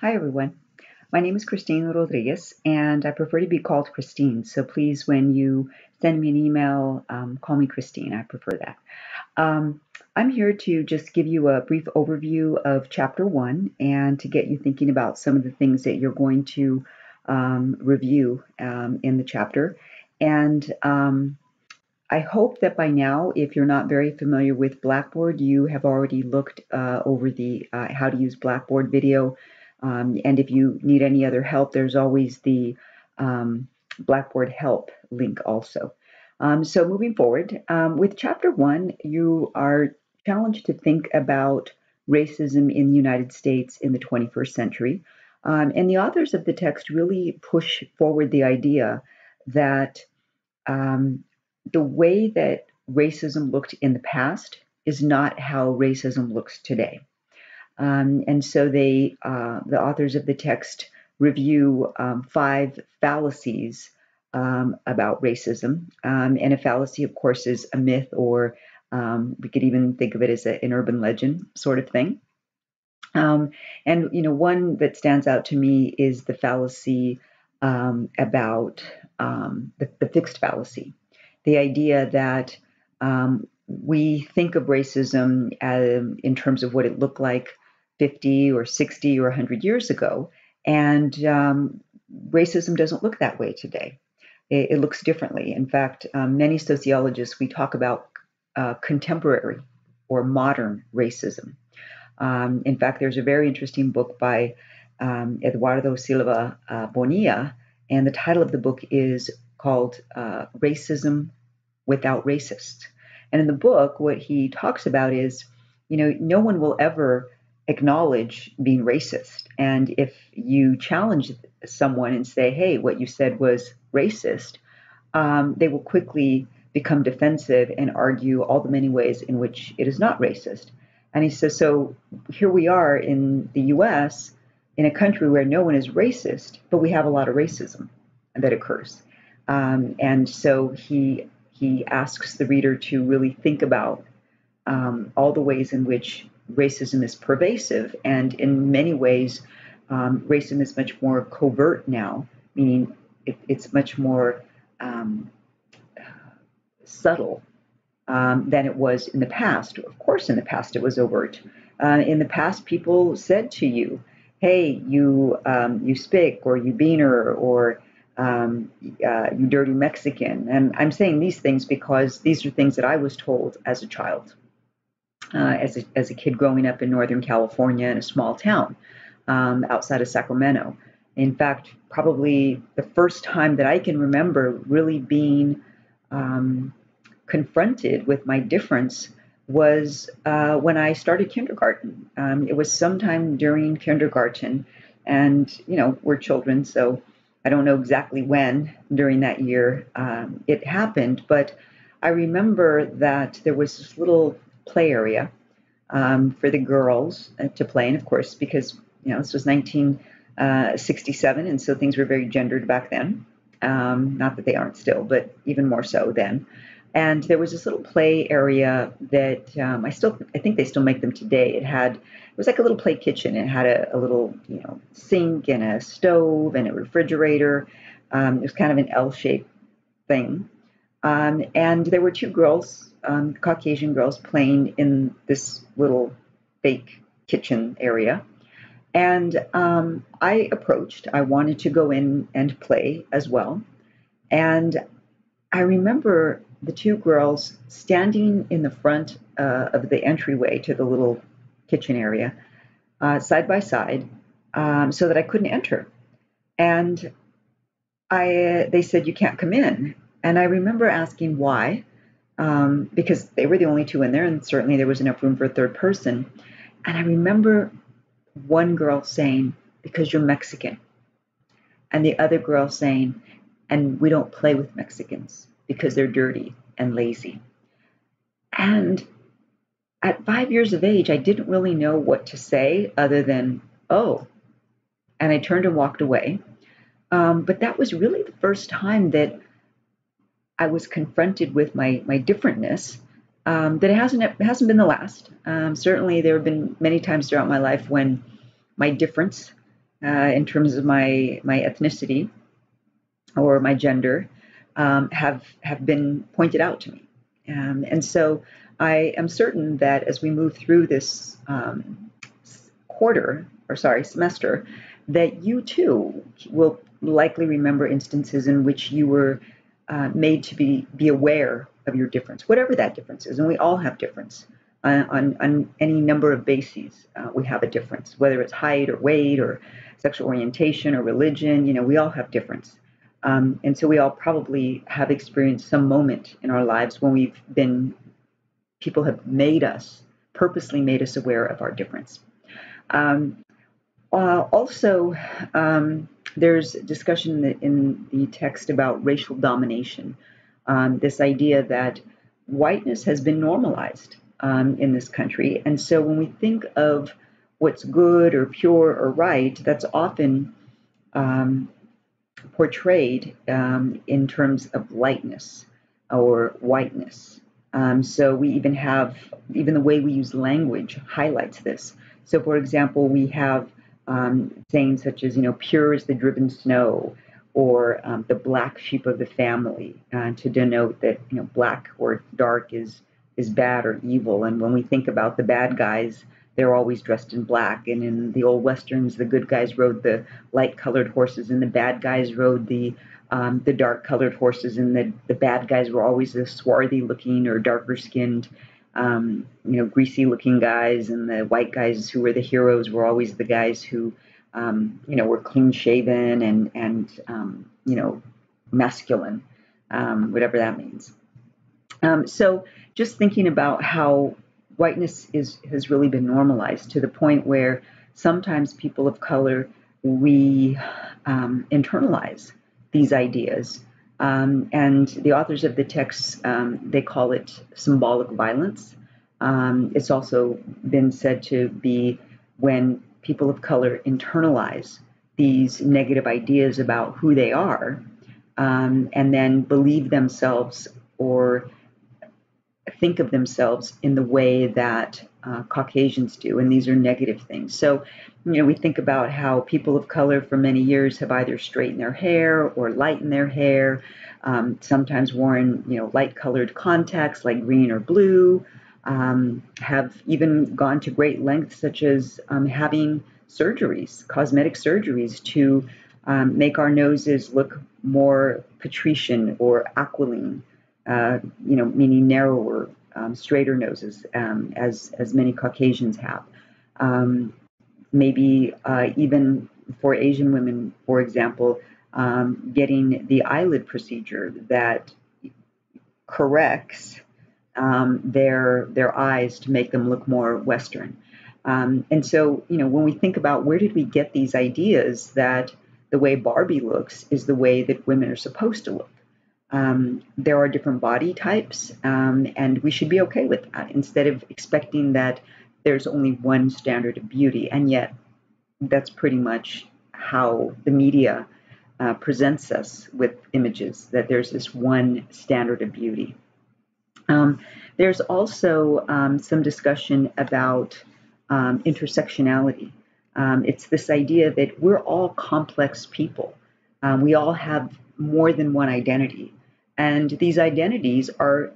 Hi, everyone. My name is Christine Rodriguez, and I prefer to be called Christine. So please, when you send me an email, call me Christine. I prefer that. Um, I'm here to just give you a brief overview of Chapter 1 and to get you thinking about some of the things that you're going to review in the chapter. And I hope that by now, if you're not very familiar with Blackboard, you have already looked over the how to use Blackboard video. And if you need any other help, there's always the Blackboard help link also. So moving forward, with Chapter 1, you are challenged to think about racism in the United States in the 21st century. And the authors of the text really push forward the idea that um, the way that racism looked in the past is not how racism looks today. And so the authors of the text review five fallacies about racism. And a fallacy, of course, is a myth, or we could even think of it as an urban legend sort of thing. And one that stands out to me is the fallacy about the fixed fallacy, the idea that we think of racism in terms of what it looked like 50 or 60 or 100 years ago, and racism doesn't look that way today. It looks differently. In fact, many sociologists, we talk about contemporary or modern racism. In fact, there's a very interesting book by Eduardo Silva Bonilla, and the title of the book is called Racism Without Racists. And in the book, what he talks about is, no one will ever acknowledge being racist. And if you challenge someone and say, hey, what you said was racist, they will quickly become defensive and argue all the many ways in which it is not racist. And he says, so here we are in the US, in a country where no one is racist, but we have a lot of racism that occurs. And so he asks the reader to really think about all the ways in which racism is pervasive. And in many ways, racism is much more covert now, meaning it's much more subtle than it was in the past. Of course, in the past it was overt. In the past, people said to you, "Hey, you spick, or you beaner, or you dirty Mexican." And I'm saying these things because these are things that I was told as a child, as a kid growing up in Northern California in a small town outside of Sacramento. In fact, probably the first time that I can remember really being confronted with my difference was when I started kindergarten. It was sometime during kindergarten, and we're children, so I don't know exactly when during that year it happened, but I remember that there was this little play area for the girls to play, and of course, because this was 1967, and so things were very gendered back then. Not that they aren't still, but even more so then. And there was this little play area that I think they still make them today. It was like a little play kitchen. It had a little, sink and a stove and a refrigerator. It was kind of an L-shaped thing. And there were two girls, Caucasian girls, playing in this little fake kitchen area. And I wanted to go in and play as well. And I remember the two girls standing in the front of the entryway to the little kitchen area, side by side, so that I couldn't enter. And they said, "You can't come in." And I remember asking why, because they were the only two in there, and certainly there was enough room for a third person. And I remember one girl saying, "Because you're Mexican." And the other girl saying, "And we don't play with Mexicans because they're dirty and lazy." And at 5 years of age, I didn't really know what to say other than, "Oh." And I turned and walked away. But that was really the first time that I was confronted with my differentness. That it hasn't been the last. Certainly, there have been many times throughout my life when my difference in terms of my ethnicity or my gender have been pointed out to me. And so I am certain that as we move through this semester, that you too will likely remember instances in which you were made to be aware of your difference, whatever that difference is. And we all have difference on any number of bases. We have a difference, whether it's height or weight or sexual orientation or religion. We all have difference. And so we all probably have experienced some moment in our lives when people have purposely made us aware of our difference. Um, also, there's discussion in the text about racial domination, this idea that whiteness has been normalized in this country. And so when we think of what's good or pure or right, that's often um, portrayed in terms of lightness or whiteness. So we even the way we use language highlights this. So, for example, we have sayings such as, pure as the driven snow, or the black sheep of the family, to denote that, black or dark is bad or evil. And when we think about the bad guys, they're always dressed in black. And in the old westerns, the good guys rode the light-colored horses, and the bad guys rode the dark-colored horses, and the bad guys were always the swarthy-looking or darker-skinned, greasy-looking guys, and the white guys who were the heroes were always the guys who, were clean-shaven and masculine, whatever that means. So just thinking about how whiteness has really been normalized to the point where sometimes people of color, we internalize these ideas. And the authors of the text, they call it symbolic violence. It's also been said to be when people of color internalize these negative ideas about who they are, and then believe themselves or think of themselves in the way that Caucasians do, and these are negative things. So, we think about how people of color for many years have either straightened their hair or lightened their hair, sometimes worn, light-colored contacts like green or blue, have even gone to great lengths such as having surgeries, cosmetic surgeries, to make our noses look more patrician or aquiline, meaning narrower, straighter noses, as many Caucasians have. Maybe even for Asian women, for example, getting the eyelid procedure that corrects their eyes to make them look more Western. And so, when we think about where did we get these ideas that the way Barbie looks is the way that women are supposed to look? There are different body types, and we should be okay with that instead of expecting that there's only one standard of beauty. And yet, that's pretty much how the media presents us with images, that there's this one standard of beauty. There's also some discussion about intersectionality. It's this idea that we're all complex people. We all have more than one identity. And these identities are,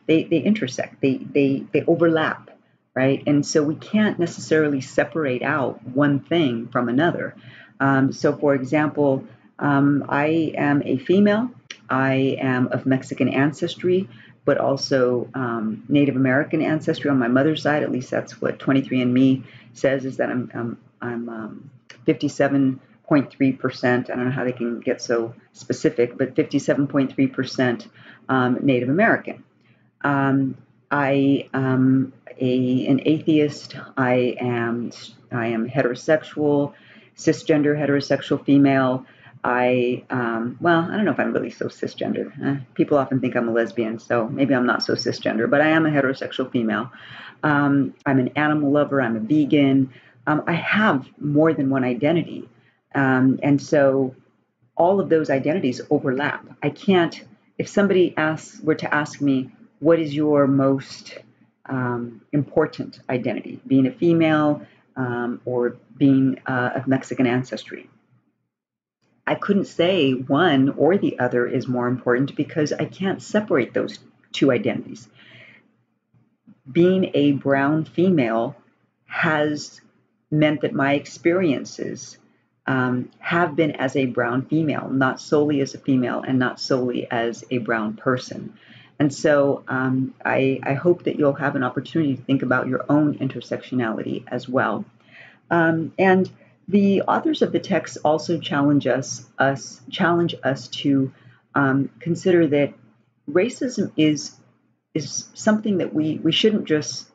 they intersect, they overlap, right? And so we can't necessarily separate out one thing from another. So, for example, I am a female. I am of Mexican ancestry, but also Native American ancestry on my mother's side. At least that's what 23andMe says, is that I'm 57.3%. I don't know how they can get so specific, but 57.3% Native American. I am an atheist. I am heterosexual, cisgender heterosexual female. I don't know if I'm really so cisgender. People often think I'm a lesbian, so maybe I'm not so cisgender, but I am a heterosexual female. I'm an animal lover. I'm a vegan. I have more than one identity. And so all of those identities overlap. I can't, if somebody were to ask me, what is your most important identity? Being a female, or being of Mexican ancestry. I couldn't say one or the other is more important because I can't separate those two identities. Being a brown female has meant that my experiences have been as a brown female, not solely as a female and not solely as a brown person. And so I hope that you'll have an opportunity to think about your own intersectionality as well. And the authors of the text also challenge us to consider that racism is something that we shouldn't just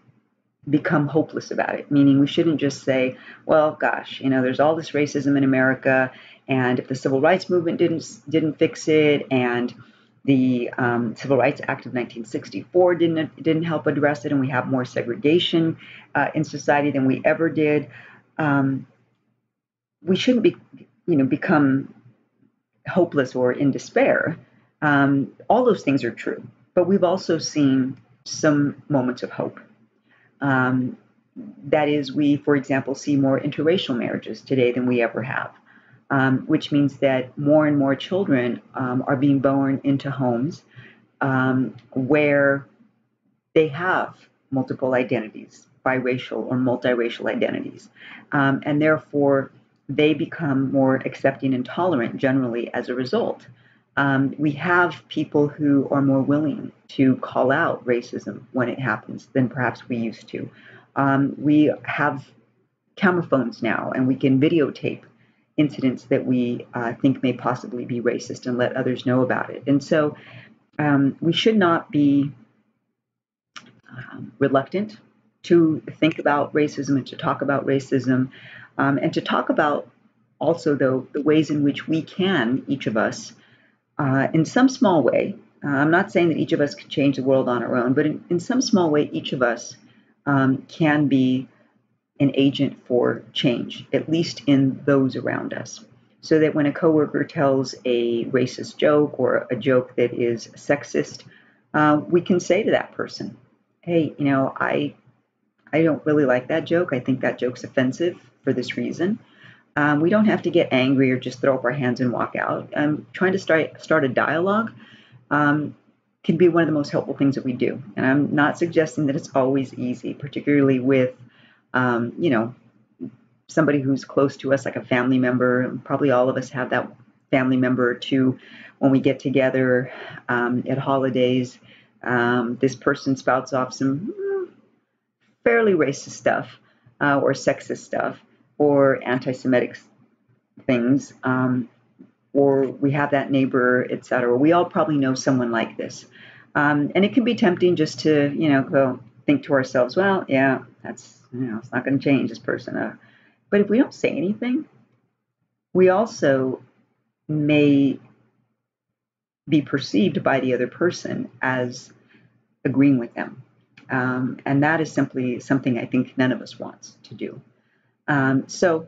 become hopeless about it, meaning we shouldn't just say, well, gosh, there's all this racism in America, and if the civil rights movement didn't fix it, and the Civil Rights Act of 1964 didn't help address it, and we have more segregation in society than we ever did. We shouldn't become hopeless or in despair. All those things are true, but we've also seen some moments of hope. That is, we, for example, see more interracial marriages today than we ever have, which means that more and more children are being born into homes where they have multiple identities, biracial or multiracial identities, and therefore they become more accepting and tolerant generally as a result. We have people who are more willing to call out racism when it happens than perhaps we used to. We have camera phones now, and we can videotape incidents that we think may possibly be racist and let others know about it. And so we should not be reluctant to think about racism and to talk about racism, and to talk about also, though, the ways in which we can, each of us, in some small way, I'm not saying that each of us can change the world on our own, but in some small way, each of us can be an agent for change, at least in those around us. So that when a coworker tells a racist joke or a joke that is sexist, we can say to that person, hey, I don't really like that joke. I think that joke's offensive for this reason. We don't have to get angry or just throw up our hands and walk out. Trying to start a dialogue can be one of the most helpful things that we do. And I'm not suggesting that it's always easy, particularly with, somebody who's close to us, like a family member. Probably all of us have that family member or two when we get together at holidays. This person spouts off some fairly racist stuff or sexist stuff or anti-Semitic things, or we have that neighbor, etc. We all probably know someone like this. And it can be tempting just to, go think to ourselves, well, yeah, that's, it's not going to change this person. But if we don't say anything, we also may be perceived by the other person as agreeing with them. And that is simply something I think none of us wants to do. So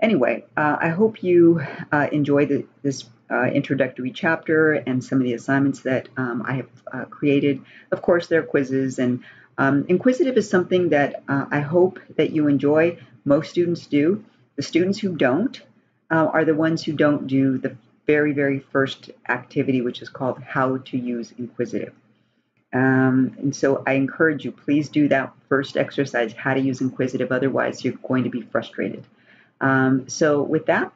anyway, I hope you enjoy this introductory chapter and some of the assignments that I have created. Of course, there are quizzes, and inquisitive is something that I hope that you enjoy. Most students do. The students who don't are the ones who don't do the very, very first activity, which is called How to Use Inquisitive. And so I encourage you, please do that first exercise, how to use inquisitive, otherwise you're going to be frustrated. So with that,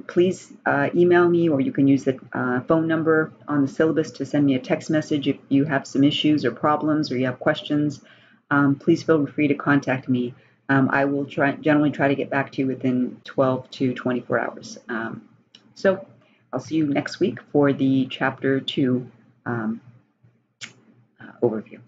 please email me, or you can use the phone number on the syllabus to send me a text message if you have some issues or problems or you have questions. Please feel free to contact me. I will generally try to get back to you within 12 to 24 hours. So I'll see you next week for the Chapter 2 overview.